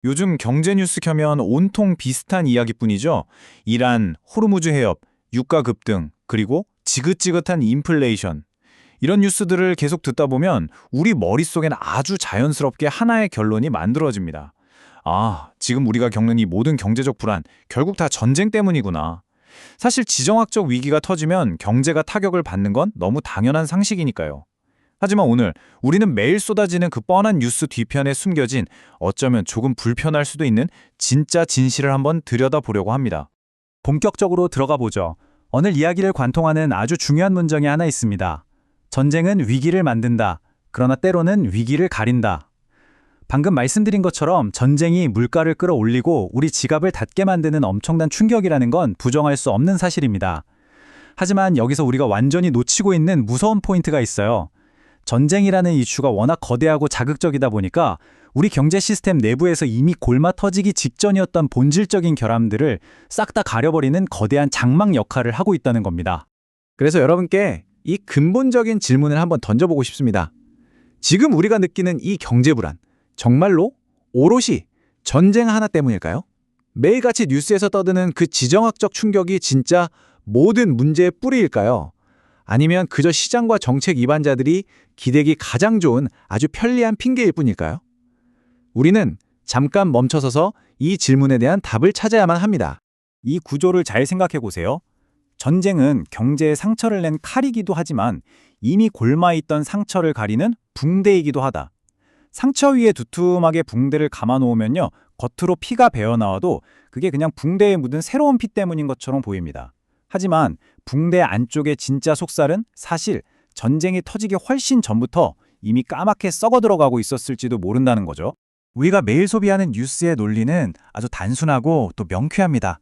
요즘 경제 뉴스 켜면 온통 비슷한 이야기뿐이죠. 이란, 호르무즈 해협, 유가 급등, 그리고 지긋지긋한 인플레이션. 이런 뉴스들을 계속 듣다 보면 우리 머릿속엔 아주 자연스럽게 하나의 결론이 만들어집니다. 아, 지금 우리가 겪는 이 모든 경제적 불안, 결국 다 전쟁 때문이구나. 사실 지정학적 위기가 터지면 경제가 타격을 받는 건 너무 당연한 상식이니까요. 하지만 오늘 우리는 매일 쏟아지는 그 뻔한 뉴스 뒤편에 숨겨진 어쩌면 조금 불편할 수도 있는 진짜 진실을 한번 들여다보려고 합니다. 본격적으로 들어가 보죠. 오늘 이야기를 관통하는 아주 중요한 문장이 하나 있습니다. 전쟁은 위기를 만든다. 그러나 때로는 위기를 가린다. 방금 말씀드린 것처럼 전쟁이 물가를 끌어올리고 우리 지갑을 닫게 만드는 엄청난 충격이라는 건 부정할 수 없는 사실입니다. 하지만 여기서 우리가 완전히 놓치고 있는 무서운 포인트가 있어요. 전쟁이라는 이슈가 워낙 거대하고 자극적이다 보니까 우리 경제 시스템 내부에서 이미 골마 터지기 직전이었던 본질적인 결함들을 싹 다 가려버리는 거대한 장막 역할을 하고 있다는 겁니다. 그래서 여러분께 이 근본적인 질문을 한번 던져보고 싶습니다. 지금 우리가 느끼는 이 경제 불안, 정말로 오롯이 전쟁 하나 때문일까요? 매일같이 뉴스에서 떠드는 그 지정학적 충격이 진짜 모든 문제의 뿌리일까요? 아니면 그저 시장과 정책 이반자들이 기대기 가장 좋은 아주 편리한 핑계일 뿐일까요? 우리는 잠깐 멈춰서서 이 질문에 대한 답을 찾아야만 합니다. 이 구조를 잘 생각해 보세요. 전쟁은 경제에 상처를 낸 칼이기도 하지만 이미 골마 있던 상처를 가리는 붕대이기도 하다. 상처 위에 두툼하게 붕대를 감아 놓으면요, 겉으로 피가 배어나와도 그게 그냥 붕대에 묻은 새로운 피 때문인 것처럼 보입니다. 하지만 붕대 안쪽의 진짜 속살은 사실 전쟁이 터지기 훨씬 전부터 이미 까맣게 썩어 들어가고 있었을지도 모른다는 거죠. 우리가 매일 소비하는 뉴스의 논리는 아주 단순하고 또 명쾌합니다.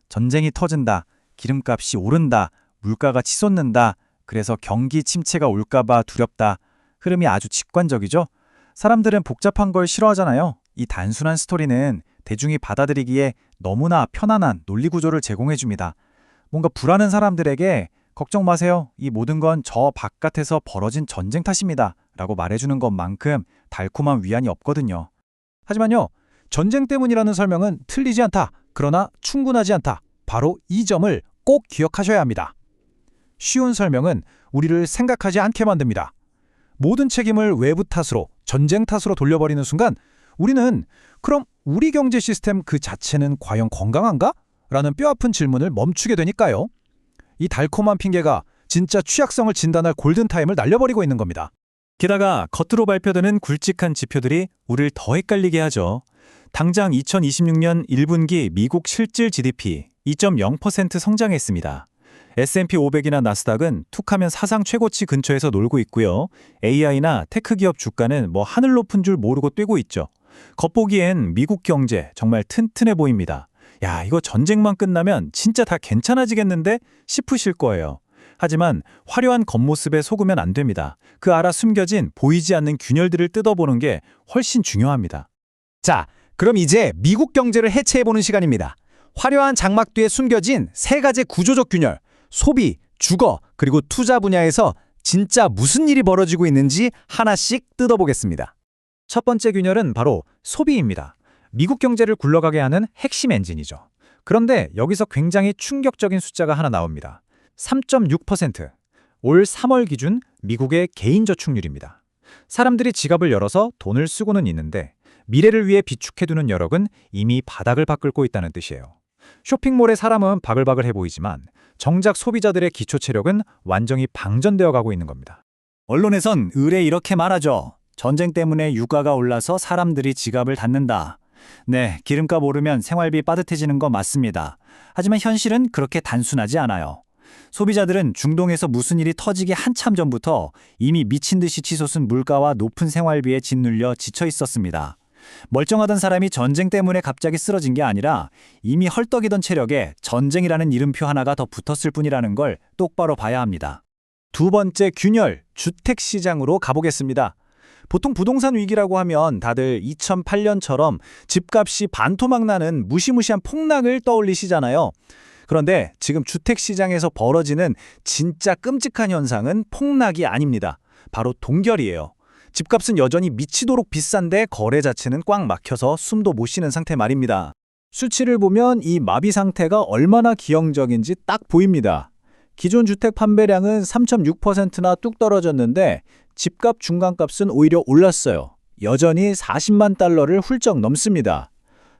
전쟁이 터진다, 기름값이 오른다, 물가가 치솟는다, 그래서 경기 침체가 올까봐 두렵다. 흐름이 아주 직관적이죠? 사람들은 복잡한 걸 싫어하잖아요. 이 단순한 스토리는 대중이 받아들이기에 너무나 편안한 논리 구조를 제공해줍니다. 뭔가 불안한 사람들에게 걱정 마세요. 이 모든 건 저 바깥에서 벌어진 전쟁 탓입니다. 라고 말해주는 것만큼 달콤한 위안이 없거든요. 하지만요, 전쟁 때문이라는 설명은 틀리지 않다. 그러나 충분하지 않다. 바로 이 점을 꼭 기억하셔야 합니다. 쉬운 설명은 우리를 생각하지 않게 만듭니다. 모든 책임을 외부 탓으로, 전쟁 탓으로 돌려버리는 순간 우리는 그럼 우리 경제 시스템 그 자체는 과연 건강한가? 라는 뼈아픈 질문을 멈추게 되니까요. 이 달콤한 핑계가 진짜 취약성을 진단할 골든타임을 날려버리고 있는 겁니다. 게다가 겉으로 발표되는 굵직한 지표들이 우리를 더 헷갈리게 하죠. 당장 2026년 1분기 미국 실질 GDP 2.0% 성장했습니다. S&P 500이나 나스닥은 툭하면 사상 최고치 근처에서 놀고 있고요. AI나 테크 기업 주가는 뭐 하늘 높은 줄 모르고 뛰고 있죠. 겉보기엔 미국 경제 정말 튼튼해 보입니다. 야, 이거 전쟁만 끝나면 진짜 다 괜찮아지겠는데 싶으실 거예요. 하지만 화려한 겉모습에 속으면 안 됩니다. 그 아래 숨겨진 보이지 않는 균열들을 뜯어보는 게 훨씬 중요합니다. 자, 그럼 이제 미국 경제를 해체해보는 시간입니다. 화려한 장막 뒤에 숨겨진 세 가지 구조적 균열, 소비, 주거, 그리고 투자 분야에서 진짜 무슨 일이 벌어지고 있는지 하나씩 뜯어보겠습니다. 첫 번째 균열은 바로 소비입니다. 미국 경제를 굴러가게 하는 핵심 엔진이죠. 그런데 여기서 굉장히 충격적인 숫자가 하나 나옵니다. 3.6%. 올 3월 기준 미국의 개인 저축률입니다. 사람들이 지갑을 열어서 돈을 쓰고는 있는데 미래를 위해 비축해두는 여력은 이미 바닥을 밟고 있다는 뜻이에요. 쇼핑몰의 사람은 바글바글해 보이지만 정작 소비자들의 기초 체력은 완전히 방전되어 가고 있는 겁니다. 언론에선 의뢰 이렇게 말하죠. 전쟁 때문에 유가가 올라서 사람들이 지갑을 닫는다. 네, 기름값 오르면 생활비 빠듯해지는 거 맞습니다. 하지만 현실은 그렇게 단순하지 않아요. 소비자들은 중동에서 무슨 일이 터지기 한참 전부터 이미 미친 듯이 치솟은 물가와 높은 생활비에 짓눌려 지쳐 있었습니다. 멀쩡하던 사람이 전쟁 때문에 갑자기 쓰러진 게 아니라 이미 헐떡이던 체력에 전쟁이라는 이름표 하나가 더 붙었을 뿐이라는 걸 똑바로 봐야 합니다. 두 번째 균열, 주택시장으로 가보겠습니다. 보통 부동산 위기라고 하면 다들 2008년처럼 집값이 반토막 나는 무시무시한 폭락을 떠올리시잖아요. 그런데 지금 주택시장에서 벌어지는 진짜 끔찍한 현상은 폭락이 아닙니다. 바로 동결이에요. 집값은 여전히 미치도록 비싼데 거래 자체는 꽉 막혀서 숨도 못 쉬는 상태 말입니다. 수치를 보면 이 마비 상태가 얼마나 기형적인지 딱 보입니다. 기존 주택 판매량은 3.6%나 뚝 떨어졌는데 집값 중간값은 오히려 올랐어요. 여전히 40만 달러를 훌쩍 넘습니다.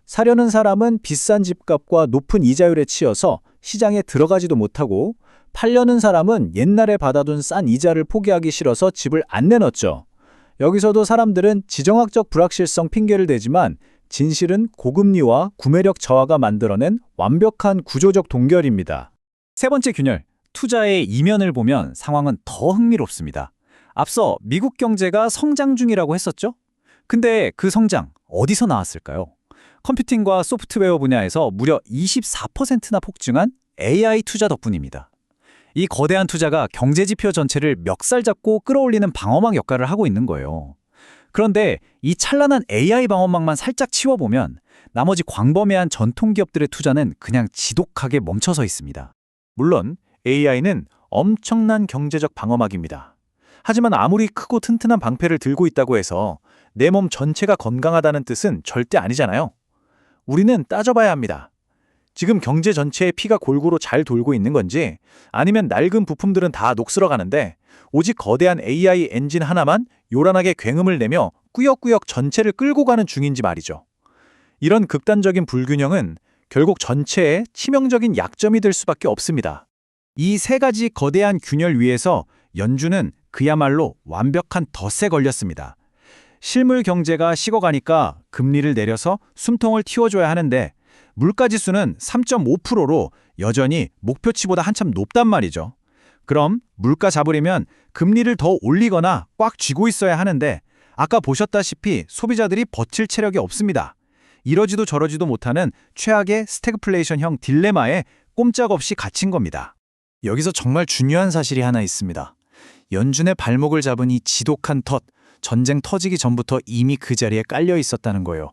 사려는 사람은 비싼 집값과 높은 이자율에 치여서 시장에 들어가지도 못하고, 팔려는 사람은 옛날에 받아둔 싼 이자를 포기하기 싫어서 집을 안 내놨죠. 여기서도 사람들은 지정학적 불확실성 핑계를 대지만 진실은 고금리와 구매력 저하가 만들어낸 완벽한 구조적 동결입니다. 세 번째 균열, 투자의 이면을 보면 상황은 더 흥미롭습니다. 앞서 미국 경제가 성장 중이라고 했었죠? 근데 그 성장 어디서 나왔을까요? 컴퓨팅과 소프트웨어 분야에서 무려 24%나 폭증한 AI 투자 덕분입니다. 이 거대한 투자가 경제지표 전체를 멱살 잡고 끌어올리는 방어막 역할을 하고 있는 거예요. 그런데 이 찬란한 AI 방어막만 살짝 치워보면 나머지 광범위한 전통 기업들의 투자는 그냥 지독하게 멈춰서 있습니다. 물론 AI는 엄청난 경제적 방어막입니다. 하지만 아무리 크고 튼튼한 방패를 들고 있다고 해서 내 몸 전체가 건강하다는 뜻은 절대 아니잖아요. 우리는 따져봐야 합니다. 지금 경제 전체의 피가 골고루 잘 돌고 있는 건지, 아니면 낡은 부품들은 다 녹슬어 가는데 오직 거대한 AI 엔진 하나만 요란하게 굉음을 내며 꾸역꾸역 전체를 끌고 가는 중인지 말이죠. 이런 극단적인 불균형은 결국 전체에 치명적인 약점이 될 수밖에 없습니다. 이 세 가지 거대한 균열 위에서 연준은 그야말로 완벽한 덫에 걸렸습니다. 실물 경제가 식어가니까 금리를 내려서 숨통을 틔워줘야 하는데 물가지수는 3.5%로 여전히 목표치보다 한참 높단 말이죠. 그럼 물가 잡으려면 금리를 더 올리거나 꽉 쥐고 있어야 하는데 아까 보셨다시피 소비자들이 버틸 체력이 없습니다. 이러지도 저러지도 못하는 최악의 스태그플레이션형 딜레마에 꼼짝없이 갇힌 겁니다. 여기서 정말 중요한 사실이 하나 있습니다. 연준의 발목을 잡은 이 지독한 덫, 전쟁 터지기 전부터 이미 그 자리에 깔려 있었다는 거예요.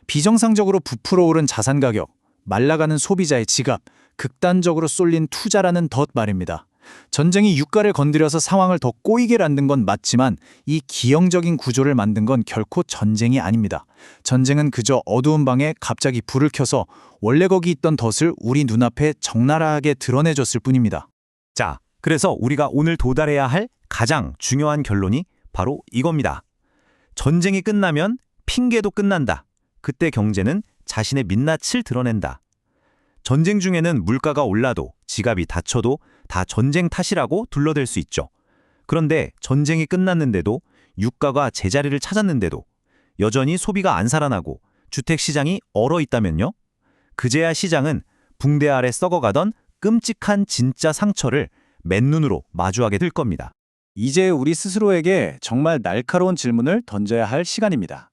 비정상적으로 부풀어 오른 자산 가격, 말라가는 소비자의 지갑, 극단적으로 쏠린 투자라는 덫 말입니다. 전쟁이 유가를 건드려서 상황을 더 꼬이게 만든 건 맞지만 이 기형적인 구조를 만든 건 결코 전쟁이 아닙니다. 전쟁은 그저 어두운 방에 갑자기 불을 켜서 원래 거기 있던 덫을 우리 눈앞에 적나라하게 드러내줬을 뿐입니다. 자, 그래서 우리가 오늘 도달해야 할 가장 중요한 결론이 바로 이겁니다. 전쟁이 끝나면 핑계도 끝난다. 그때 경제는 자신의 민낯을 드러낸다. 전쟁 중에는 물가가 올라도 지갑이 닫혀도 다 전쟁 탓이라고 둘러댈 수 있죠. 그런데 전쟁이 끝났는데도 유가가 제자리를 찾았는데도 여전히 소비가 안 살아나고 주택시장이 얼어 있다면요? 그제야 시장은 붕대 아래 썩어가던 끔찍한 진짜 상처를 맨눈으로 마주하게 될 겁니다. 이제 우리 스스로에게 정말 날카로운 질문을 던져야 할 시간입니다.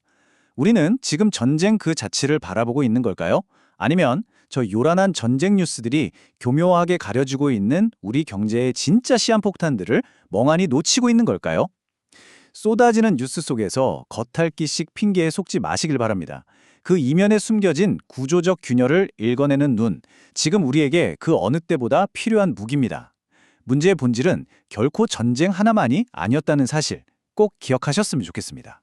우리는 지금 전쟁 그 자체를 바라보고 있는 걸까요? 아니면 저 요란한 전쟁 뉴스들이 교묘하게 가려지고 있는 우리 경제의 진짜 시한폭탄들을 멍하니 놓치고 있는 걸까요? 쏟아지는 뉴스 속에서 겉핥기식 핑계에 속지 마시길 바랍니다. 그 이면에 숨겨진 구조적 균열을 읽어내는 눈, 지금 우리에게 그 어느 때보다 필요한 무기입니다. 문제의 본질은 결코 전쟁 하나만이 아니었다는 사실 꼭 기억하셨으면 좋겠습니다.